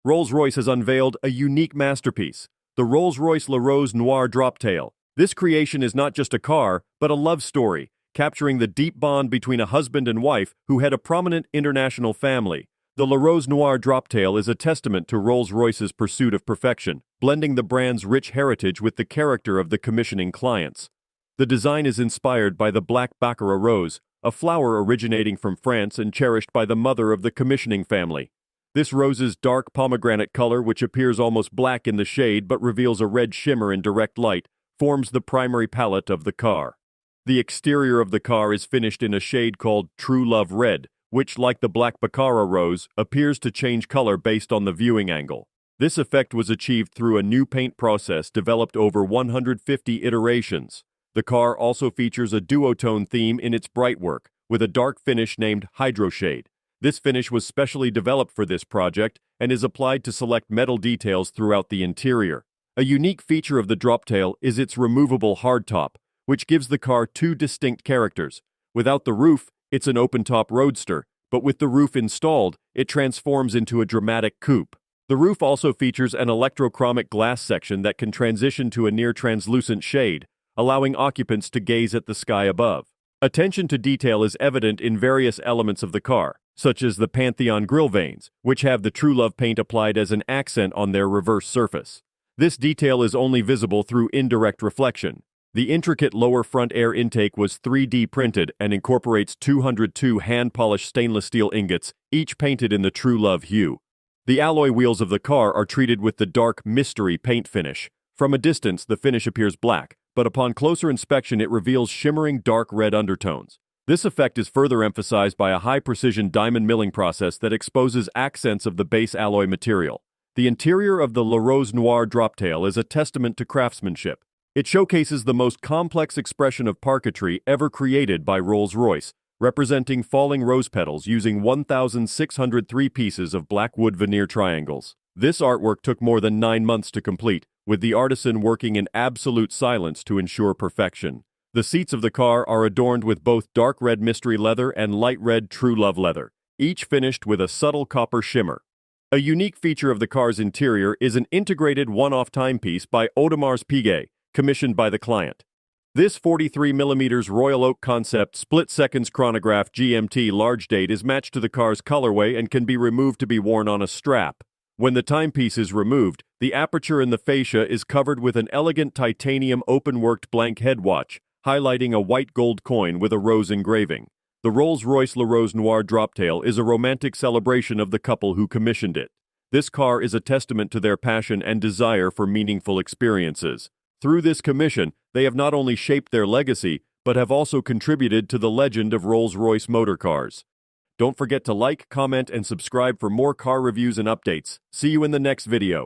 Rolls-Royce has unveiled a unique masterpiece, the Rolls-Royce La Rose Noire Droptail. This creation is not just a car, but a love story, capturing the deep bond between a husband and wife who had a prominent international family. The La Rose Noire Droptail is a testament to Rolls-Royce's pursuit of perfection, blending the brand's rich heritage with the character of the commissioning clients. The design is inspired by the Black Baccara rose, a flower originating from France and cherished by the mother of the commissioning family. This rose's dark pomegranate color, which appears almost black in the shade but reveals a red shimmer in direct light, forms the primary palette of the car. The exterior of the car is finished in a shade called True Love Red, which, like the Black Baccara rose, appears to change color based on the viewing angle. This effect was achieved through a new paint process developed over 150 iterations. The car also features a duotone theme in its brightwork, with a dark finish named Hydroshade. This finish was specially developed for this project and is applied to select metal details throughout the interior. A unique feature of the Droptail is its removable hardtop, which gives the car two distinct characters. Without the roof, it's an open-top roadster, but with the roof installed, it transforms into a dramatic coupe. The roof also features an electrochromic glass section that can transition to a near-translucent shade, allowing occupants to gaze at the sky above. Attention to detail is evident in various elements of the car, such as the Pantheon grille vanes, which have the True Love paint applied as an accent on their reverse surface. This detail is only visible through indirect reflection. The intricate lower front air intake was 3D printed and incorporates 202 hand-polished stainless steel ingots, each painted in the True Love hue. The alloy wheels of the car are treated with the dark mystery paint finish. From a distance, the finish appears black, but upon closer inspection it reveals shimmering dark red undertones. This effect is further emphasized by a high-precision diamond milling process that exposes accents of the base alloy material. The interior of the La Rose Noire Droptail is a testament to craftsmanship. It showcases the most complex expression of parquetry ever created by Rolls-Royce, representing falling rose petals using 1,603 pieces of black wood veneer triangles. This artwork took more than 9 months to complete, with the artisan working in absolute silence to ensure perfection. The seats of the car are adorned with both dark red mystery leather and light red True Love leather, each finished with a subtle copper shimmer. A unique feature of the car's interior is an integrated one-off timepiece by Audemars Piguet, commissioned by the client. This 43mm Royal Oak Concept split-seconds chronograph GMT large date is matched to the car's colorway and can be removed to be worn on a strap. When the timepiece is removed, the aperture in the fascia is covered with an elegant titanium open-worked blank head watch, highlighting a white gold coin with a rose engraving. The Rolls-Royce La Rose Noire Droptail is a romantic celebration of the couple who commissioned it. This car is a testament to their passion and desire for meaningful experiences. Through this commission, they have not only shaped their legacy, but have also contributed to the legend of Rolls-Royce motor cars. Don't forget to like, comment, and subscribe for more car reviews and updates. See you in the next video.